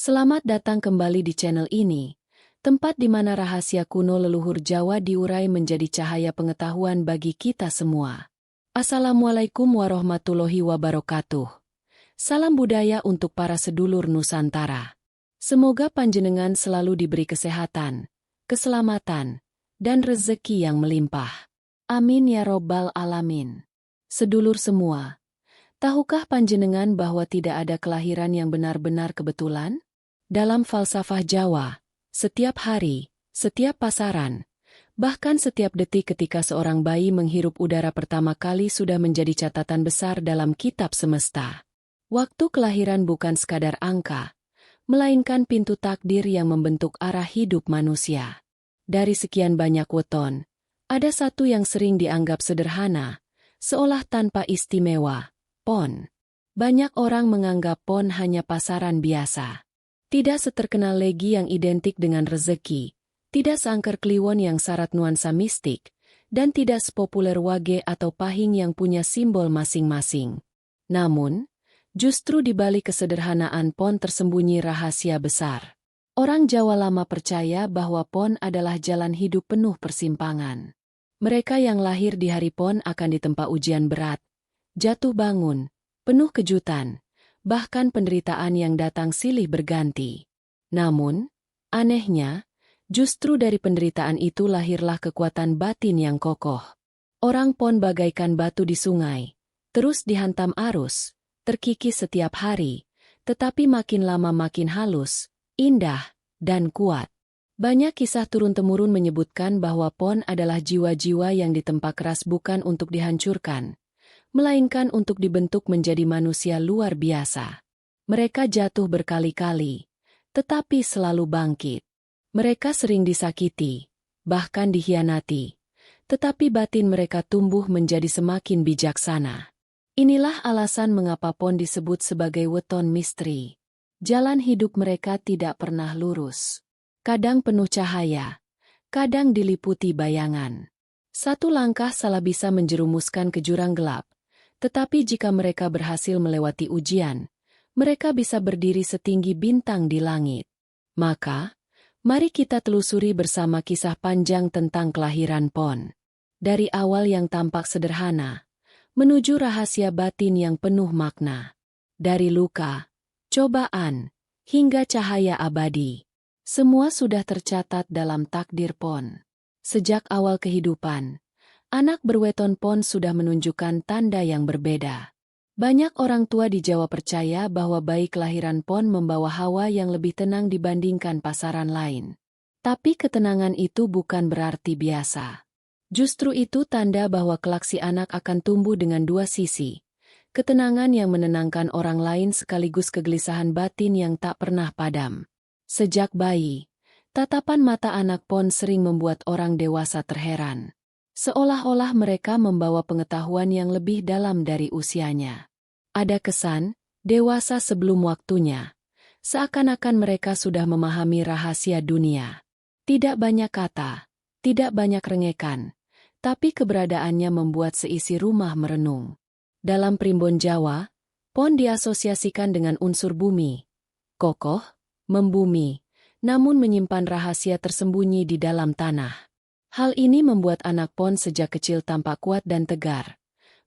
Selamat datang kembali di channel ini, tempat di mana rahasia kuno leluhur Jawa diurai menjadi cahaya pengetahuan bagi kita semua. Assalamualaikum warahmatullahi wabarakatuh. Salam budaya untuk para sedulur Nusantara. Semoga panjenengan selalu diberi kesehatan, keselamatan, dan rezeki yang melimpah. Amin ya robbal alamin. Sedulur semua, tahukah panjenengan bahwa tidak ada kelahiran yang benar-benar kebetulan? Dalam falsafah Jawa, setiap hari, setiap pasaran, bahkan setiap detik ketika seorang bayi menghirup udara pertama kali sudah menjadi catatan besar dalam kitab semesta. Waktu kelahiran bukan sekadar angka, melainkan pintu takdir yang membentuk arah hidup manusia. Dari sekian banyak weton, ada satu yang sering dianggap sederhana, seolah tanpa istimewa, PON. Banyak orang menganggap PON hanya pasaran biasa. Tidak seterkenal legi yang identik dengan rezeki, tidak seangker kliwon yang syarat nuansa mistik, dan tidak sepopuler wage atau pahing yang punya simbol masing-masing. Namun, justru di balik kesederhanaan PON tersembunyi rahasia besar. Orang Jawa lama percaya bahwa PON adalah jalan hidup penuh persimpangan. Mereka yang lahir di hari PON akan ditempa ujian berat, jatuh bangun, penuh kejutan, bahkan penderitaan yang datang silih berganti. Namun, anehnya, justru dari penderitaan itu lahirlah kekuatan batin yang kokoh. Orang PON bagaikan batu di sungai, terus dihantam arus, terkikis setiap hari, tetapi makin lama makin halus, indah, dan kuat. Banyak kisah turun-temurun menyebutkan bahwa PON adalah jiwa-jiwa yang ditempa keras bukan untuk dihancurkan, melainkan untuk dibentuk menjadi manusia luar biasa. Mereka jatuh berkali-kali, tetapi selalu bangkit. Mereka sering disakiti, bahkan dikhianati, tetapi batin mereka tumbuh menjadi semakin bijaksana. Inilah alasan mengapa PON disebut sebagai weton misteri. Jalan hidup mereka tidak pernah lurus. Kadang penuh cahaya, kadang diliputi bayangan. Satu langkah salah bisa menjerumuskan ke jurang gelap. Tetapi jika mereka berhasil melewati ujian, mereka bisa berdiri setinggi bintang di langit. Maka, mari kita telusuri bersama kisah panjang tentang kelahiran PON. Dari awal yang tampak sederhana, menuju rahasia batin yang penuh makna. Dari luka, cobaan, hingga cahaya abadi. Semua sudah tercatat dalam takdir PON. Sejak awal kehidupan, anak berweton PON sudah menunjukkan tanda yang berbeda. Banyak orang tua di Jawa percaya bahwa bayi kelahiran PON membawa hawa yang lebih tenang dibandingkan pasaran lain. Tapi ketenangan itu bukan berarti biasa. Justru itu tanda bahwa kelak si anak akan tumbuh dengan dua sisi. Ketenangan yang menenangkan orang lain sekaligus kegelisahan batin yang tak pernah padam. Sejak bayi, tatapan mata anak PON sering membuat orang dewasa terheran. Seolah-olah mereka membawa pengetahuan yang lebih dalam dari usianya. Ada kesan, dewasa sebelum waktunya. Seakan-akan mereka sudah memahami rahasia dunia. Tidak banyak kata, tidak banyak rengekan, tapi keberadaannya membuat seisi rumah merenung. Dalam primbon Jawa, PON diasosiasikan dengan unsur bumi. Kokoh, membumi, namun menyimpan rahasia tersembunyi di dalam tanah. Hal ini membuat anak PON sejak kecil tampak kuat dan tegar,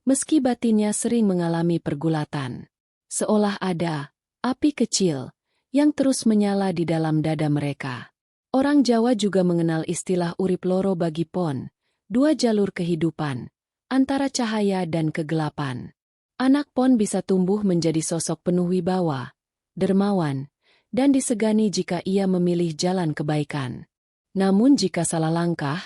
meski batinnya sering mengalami pergulatan. Seolah ada api kecil yang terus menyala di dalam dada mereka. Orang Jawa juga mengenal istilah urip loro bagi PON, dua jalur kehidupan, antara cahaya dan kegelapan. Anak PON bisa tumbuh menjadi sosok penuh wibawa, dermawan, dan disegani jika ia memilih jalan kebaikan. Namun jika salah langkah,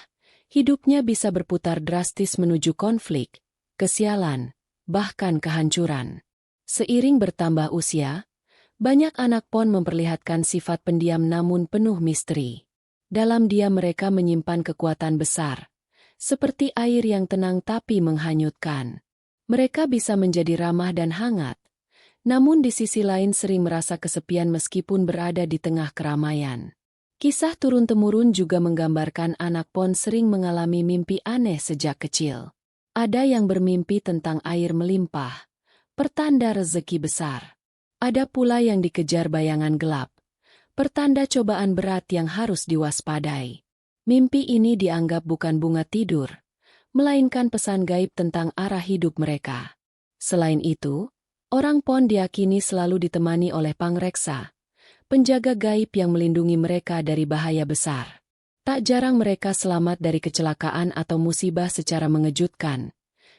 hidupnya bisa berputar drastis menuju konflik, kesialan, bahkan kehancuran. Seiring bertambah usia, banyak anak PON memperlihatkan sifat pendiam namun penuh misteri. Dalam dia mereka menyimpan kekuatan besar, seperti air yang tenang tapi menghanyutkan. Mereka bisa menjadi ramah dan hangat, namun di sisi lain sering merasa kesepian meskipun berada di tengah keramaian. Kisah turun-temurun juga menggambarkan anak PON sering mengalami mimpi aneh sejak kecil. Ada yang bermimpi tentang air melimpah, pertanda rezeki besar. Ada pula yang dikejar bayangan gelap, pertanda cobaan berat yang harus diwaspadai. Mimpi ini dianggap bukan bunga tidur, melainkan pesan gaib tentang arah hidup mereka. Selain itu, orang Pon diyakini selalu ditemani oleh pangreksa, penjaga gaib yang melindungi mereka dari bahaya besar. Tak jarang mereka selamat dari kecelakaan atau musibah secara mengejutkan,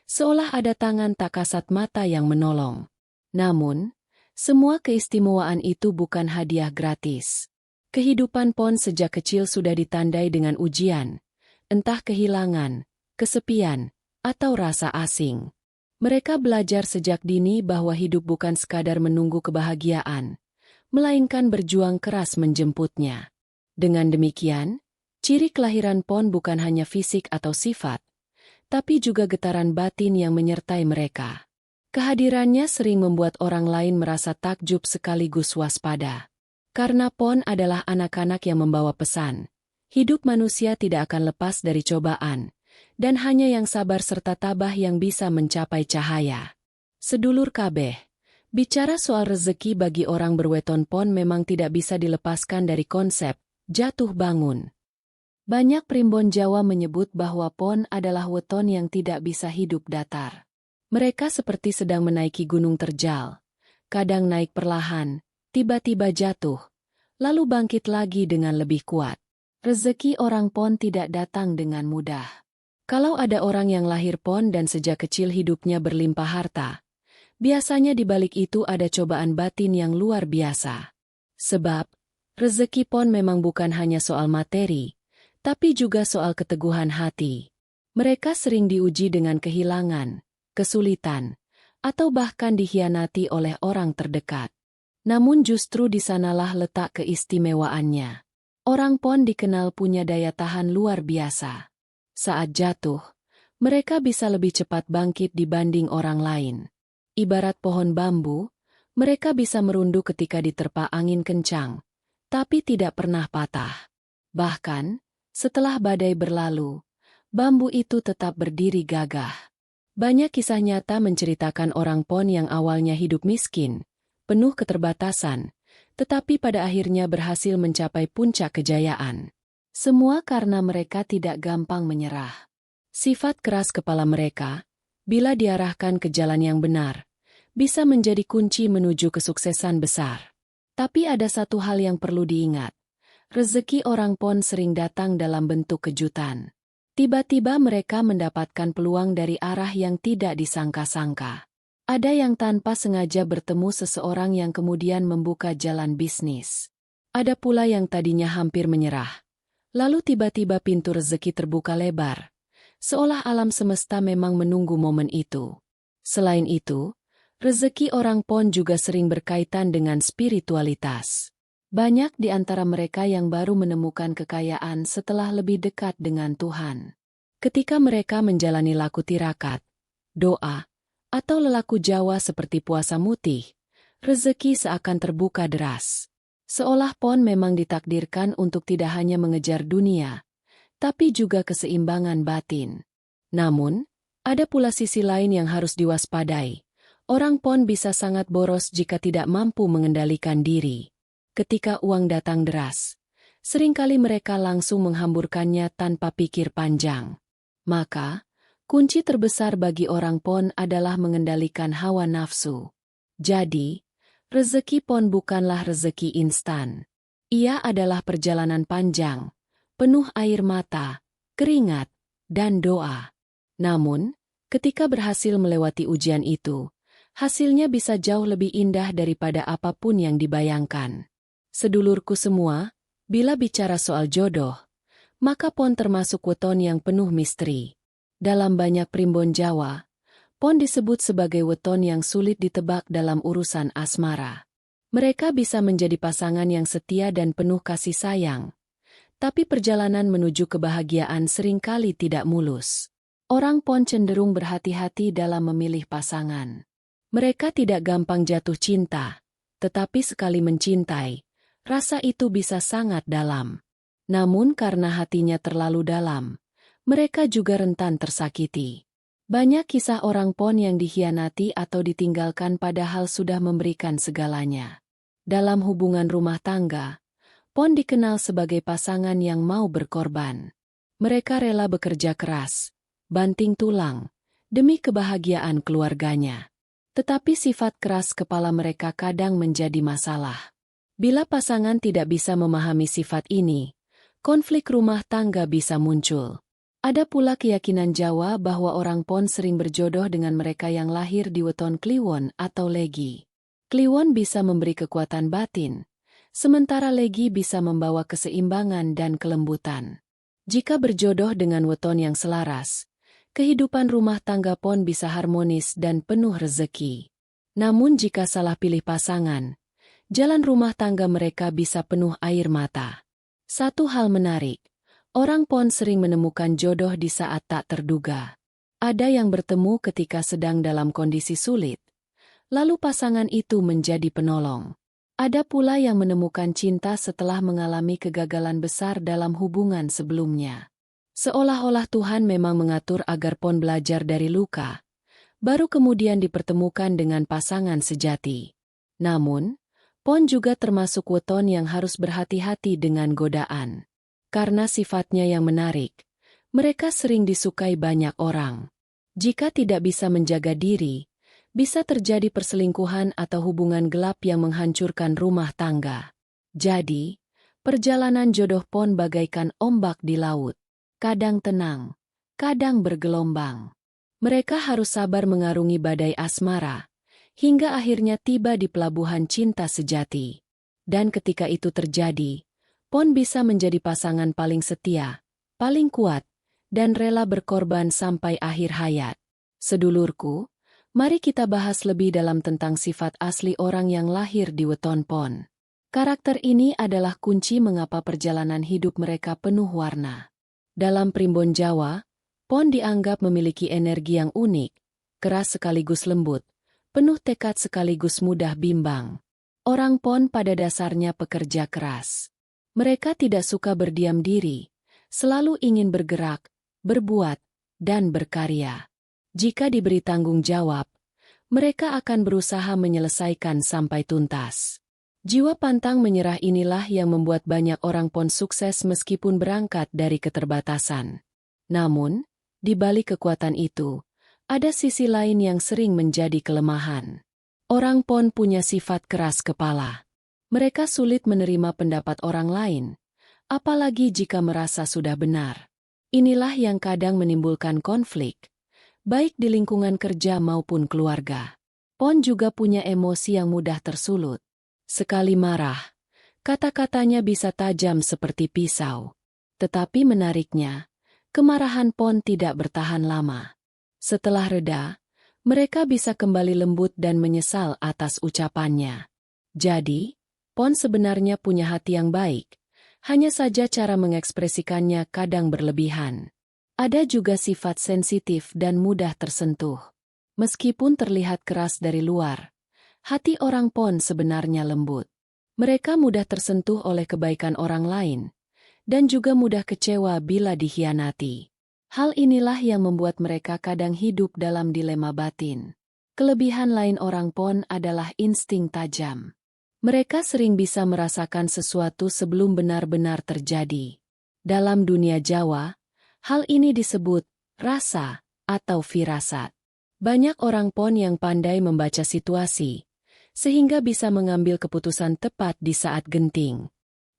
seolah ada tangan tak kasat mata yang menolong. Namun, semua keistimewaan itu bukan hadiah gratis. Kehidupan Pon sejak kecil sudah ditandai dengan ujian, entah kehilangan, kesepian, atau rasa asing. Mereka belajar sejak dini bahwa hidup bukan sekadar menunggu kebahagiaan, melainkan berjuang keras menjemputnya. Dengan demikian, ciri kelahiran Pon bukan hanya fisik atau sifat, tapi juga getaran batin yang menyertai mereka. Kehadirannya sering membuat orang lain merasa takjub sekaligus waspada. Karena Pon adalah anak-anak yang membawa pesan. Hidup manusia tidak akan lepas dari cobaan, dan hanya yang sabar serta tabah yang bisa mencapai cahaya. Sedulur kabeh, bicara soal rezeki bagi orang berweton Pon memang tidak bisa dilepaskan dari konsep jatuh bangun. Banyak primbon Jawa menyebut bahwa Pon adalah weton yang tidak bisa hidup datar. Mereka seperti sedang menaiki gunung terjal, kadang naik perlahan, tiba-tiba jatuh, lalu bangkit lagi dengan lebih kuat. Rezeki orang Pon tidak datang dengan mudah. Kalau ada orang yang lahir Pon dan sejak kecil hidupnya berlimpah harta, biasanya di balik itu ada cobaan batin yang luar biasa. Sebab, rezeki Pon memang bukan hanya soal materi, tapi juga soal keteguhan hati. Mereka sering diuji dengan kehilangan, kesulitan, atau bahkan dikhianati oleh orang terdekat. Namun justru di sanalah letak keistimewaannya. Orang Pon dikenal punya daya tahan luar biasa. Saat jatuh, mereka bisa lebih cepat bangkit dibanding orang lain. Ibarat pohon bambu, mereka bisa merunduk ketika diterpa angin kencang, tapi tidak pernah patah. Bahkan, setelah badai berlalu, bambu itu tetap berdiri gagah. Banyak kisah nyata menceritakan orang Pon yang awalnya hidup miskin, penuh keterbatasan, tetapi pada akhirnya berhasil mencapai puncak kejayaan. Semua karena mereka tidak gampang menyerah. Sifat keras kepala mereka, bila diarahkan ke jalan yang benar, bisa menjadi kunci menuju kesuksesan besar. Tapi ada satu hal yang perlu diingat. Rezeki orang Pon sering datang dalam bentuk kejutan. Tiba-tiba mereka mendapatkan peluang dari arah yang tidak disangka-sangka. Ada yang tanpa sengaja bertemu seseorang yang kemudian membuka jalan bisnis. Ada pula yang tadinya hampir menyerah. Lalu tiba-tiba pintu rezeki terbuka lebar, seolah alam semesta memang menunggu momen itu. Selain itu, rezeki orang Pon juga sering berkaitan dengan spiritualitas. Banyak di antara mereka yang baru menemukan kekayaan setelah lebih dekat dengan Tuhan. Ketika mereka menjalani laku tirakat, doa, atau lelaku Jawa seperti puasa mutih, rezeki seakan terbuka deras. Seolah Pon memang ditakdirkan untuk tidak hanya mengejar dunia, tapi juga keseimbangan batin. Namun, ada pula sisi lain yang harus diwaspadai. Orang Pon bisa sangat boros jika tidak mampu mengendalikan diri. Ketika uang datang deras, seringkali mereka langsung menghamburkannya tanpa pikir panjang. Maka, kunci terbesar bagi orang Pon adalah mengendalikan hawa nafsu. Jadi, rezeki Pon bukanlah rezeki instan. Ia adalah perjalanan panjang, penuh air mata, keringat, dan doa. Namun, ketika berhasil melewati ujian itu, hasilnya bisa jauh lebih indah daripada apapun yang dibayangkan. Sedulurku semua, bila bicara soal jodoh, maka Pon termasuk weton yang penuh misteri. Dalam banyak primbon Jawa, Pon disebut sebagai weton yang sulit ditebak dalam urusan asmara. Mereka bisa menjadi pasangan yang setia dan penuh kasih sayang. Tapi perjalanan menuju kebahagiaan seringkali tidak mulus. Orang Pon cenderung berhati-hati dalam memilih pasangan. Mereka tidak gampang jatuh cinta, tetapi sekali mencintai, rasa itu bisa sangat dalam. Namun karena hatinya terlalu dalam, mereka juga rentan tersakiti. Banyak kisah orang Pon yang dikhianati atau ditinggalkan padahal sudah memberikan segalanya. Dalam hubungan rumah tangga, Pon dikenal sebagai pasangan yang mau berkorban. Mereka rela bekerja keras, banting tulang, demi kebahagiaan keluarganya. Tetapi sifat keras kepala mereka kadang menjadi masalah. Bila pasangan tidak bisa memahami sifat ini, konflik rumah tangga bisa muncul. Ada pula keyakinan Jawa bahwa orang Pon sering berjodoh dengan mereka yang lahir di weton Kliwon atau Legi. Kliwon bisa memberi kekuatan batin, sementara Legi bisa membawa keseimbangan dan kelembutan. Jika berjodoh dengan weton yang selaras, kehidupan rumah tangga Pon bisa harmonis dan penuh rezeki. Namun jika salah pilih pasangan, jalan rumah tangga mereka bisa penuh air mata. Satu hal menarik, orang Pon sering menemukan jodoh di saat tak terduga. Ada yang bertemu ketika sedang dalam kondisi sulit, lalu pasangan itu menjadi penolong. Ada pula yang menemukan cinta setelah mengalami kegagalan besar dalam hubungan sebelumnya. Seolah-olah Tuhan memang mengatur agar Pon belajar dari luka, baru kemudian dipertemukan dengan pasangan sejati. Namun, Pon juga termasuk weton yang harus berhati-hati dengan godaan. Karena sifatnya yang menarik, mereka sering disukai banyak orang. Jika tidak bisa menjaga diri, bisa terjadi perselingkuhan atau hubungan gelap yang menghancurkan rumah tangga. Jadi, perjalanan jodoh Pon bagaikan ombak di laut. Kadang tenang, kadang bergelombang. Mereka harus sabar mengarungi badai asmara, hingga akhirnya tiba di pelabuhan cinta sejati. Dan ketika itu terjadi, Pon bisa menjadi pasangan paling setia, paling kuat, dan rela berkorban sampai akhir hayat. Sedulurku, mari kita bahas lebih dalam tentang sifat asli orang yang lahir di weton Pon. Karakter ini adalah kunci mengapa perjalanan hidup mereka penuh warna. Dalam primbon Jawa, Pon dianggap memiliki energi yang unik, keras sekaligus lembut, penuh tekad sekaligus mudah bimbang. Orang Pon pada dasarnya pekerja keras. Mereka tidak suka berdiam diri, selalu ingin bergerak, berbuat, dan berkarya. Jika diberi tanggung jawab, mereka akan berusaha menyelesaikan sampai tuntas. Jiwa pantang menyerah inilah yang membuat banyak orang Pon sukses meskipun berangkat dari keterbatasan. Namun, di balik kekuatan itu, ada sisi lain yang sering menjadi kelemahan. Orang Pon punya sifat keras kepala. Mereka sulit menerima pendapat orang lain, apalagi jika merasa sudah benar. Inilah yang kadang menimbulkan konflik, baik di lingkungan kerja maupun keluarga. Pon juga punya emosi yang mudah tersulut. Sekali marah, kata-katanya bisa tajam seperti pisau. Tetapi menariknya, kemarahan Pon tidak bertahan lama. Setelah reda, mereka bisa kembali lembut dan menyesal atas ucapannya. Jadi, Pon sebenarnya punya hati yang baik, hanya saja cara mengekspresikannya kadang berlebihan. Ada juga sifat sensitif dan mudah tersentuh. Meskipun terlihat keras dari luar, hati orang Pon sebenarnya lembut. Mereka mudah tersentuh oleh kebaikan orang lain, dan juga mudah kecewa bila dikhianati. Hal inilah yang membuat mereka kadang hidup dalam dilema batin. Kelebihan lain orang Pon adalah insting tajam. Mereka sering bisa merasakan sesuatu sebelum benar-benar terjadi. Dalam dunia Jawa, hal ini disebut rasa atau firasat. Banyak orang Pon yang pandai membaca situasi, sehingga bisa mengambil keputusan tepat di saat genting.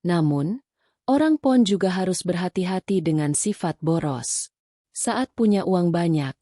Namun, orang Pon juga harus berhati-hati dengan sifat boros. Saat punya uang banyak,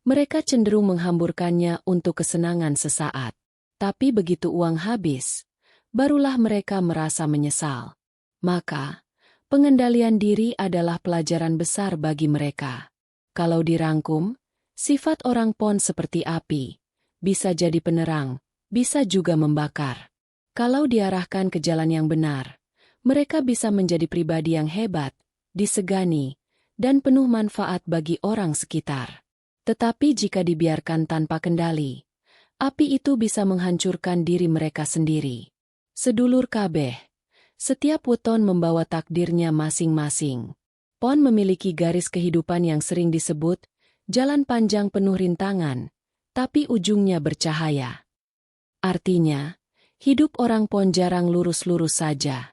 mereka cenderung menghamburkannya untuk kesenangan sesaat. Tapi begitu uang habis, barulah mereka merasa menyesal. Maka, pengendalian diri adalah pelajaran besar bagi mereka. Kalau dirangkum, sifat orang Pon seperti api, bisa jadi penerang, bisa juga membakar. Kalau diarahkan ke jalan yang benar, mereka bisa menjadi pribadi yang hebat, disegani, dan penuh manfaat bagi orang sekitar. Tetapi jika dibiarkan tanpa kendali, api itu bisa menghancurkan diri mereka sendiri. Sedulur kabeh, setiap weton membawa takdirnya masing-masing. Pon memiliki garis kehidupan yang sering disebut jalan panjang penuh rintangan, tapi ujungnya bercahaya. Artinya, hidup orang Pon jarang lurus-lurus saja.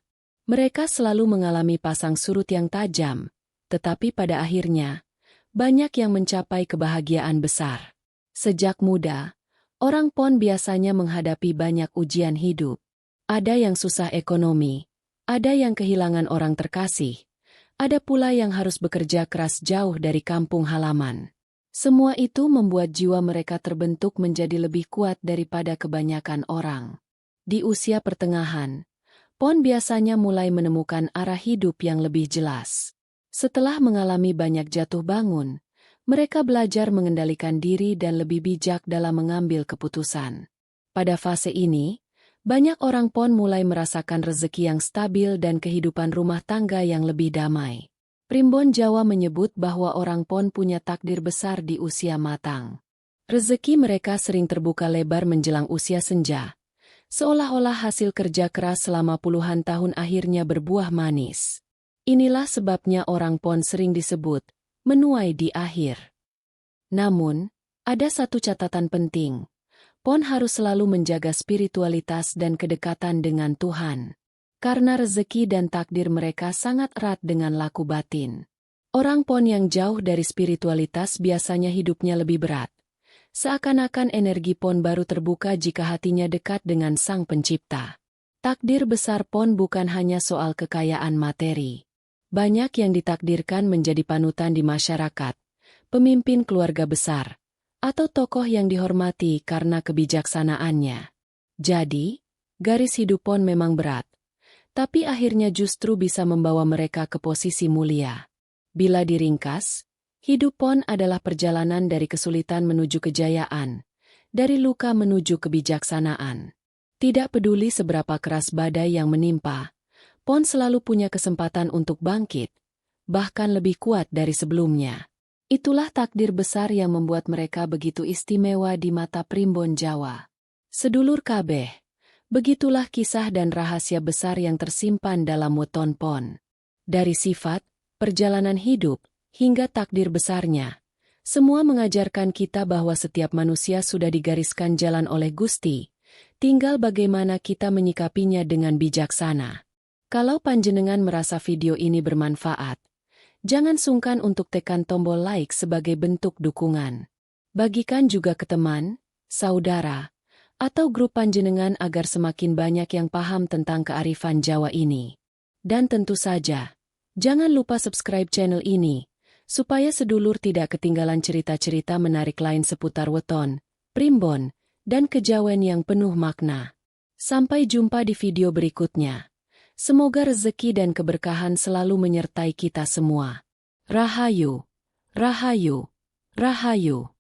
Mereka selalu mengalami pasang surut yang tajam, tetapi pada akhirnya, banyak yang mencapai kebahagiaan besar. Sejak muda, orang PON biasanya menghadapi banyak ujian hidup. Ada yang susah ekonomi, ada yang kehilangan orang terkasih, ada pula yang harus bekerja keras jauh dari kampung halaman. Semua itu membuat jiwa mereka terbentuk menjadi lebih kuat daripada kebanyakan orang. Di usia pertengahan, PON biasanya mulai menemukan arah hidup yang lebih jelas. Setelah mengalami banyak jatuh bangun, mereka belajar mengendalikan diri dan lebih bijak dalam mengambil keputusan. Pada fase ini, banyak orang PON mulai merasakan rezeki yang stabil dan kehidupan rumah tangga yang lebih damai. Primbon Jawa menyebut bahwa orang PON punya takdir besar di usia matang. Rezeki mereka sering terbuka lebar menjelang usia senja, seolah-olah hasil kerja keras selama puluhan tahun akhirnya berbuah manis. Inilah sebabnya orang PON sering disebut menuai di akhir. Namun, ada satu catatan penting. PON harus selalu menjaga spiritualitas dan kedekatan dengan Tuhan. Karena rezeki dan takdir mereka sangat erat dengan laku batin. Orang PON yang jauh dari spiritualitas biasanya hidupnya lebih berat. Seakan-akan energi PON baru terbuka jika hatinya dekat dengan Sang Pencipta. Takdir besar PON bukan hanya soal kekayaan materi. Banyak yang ditakdirkan menjadi panutan di masyarakat, pemimpin keluarga besar, atau tokoh yang dihormati karena kebijaksanaannya. Jadi, garis hidup PON memang berat, tapi akhirnya justru bisa membawa mereka ke posisi mulia. Bila diringkas, hidup PON adalah perjalanan dari kesulitan menuju kejayaan, dari luka menuju kebijaksanaan. Tidak peduli seberapa keras badai yang menimpa, PON selalu punya kesempatan untuk bangkit, bahkan lebih kuat dari sebelumnya. Itulah takdir besar yang membuat mereka begitu istimewa di mata Primbon Jawa. Sedulur kabeh, begitulah kisah dan rahasia besar yang tersimpan dalam weton PON. Dari sifat, perjalanan hidup, hingga takdir besarnya, semua mengajarkan kita bahwa setiap manusia sudah digariskan jalan oleh Gusti, tinggal bagaimana kita menyikapinya dengan bijaksana. Kalau panjenengan merasa video ini bermanfaat, jangan sungkan untuk tekan tombol like sebagai bentuk dukungan. Bagikan juga ke teman, saudara, atau grup panjenengan agar semakin banyak yang paham tentang kearifan Jawa ini. Dan tentu saja, jangan lupa subscribe channel ini, supaya sedulur tidak ketinggalan cerita-cerita menarik lain seputar weton, primbon, dan kejawen yang penuh makna. Sampai jumpa di video berikutnya. Semoga rezeki dan keberkahan selalu menyertai kita semua. Rahayu, Rahayu, Rahayu.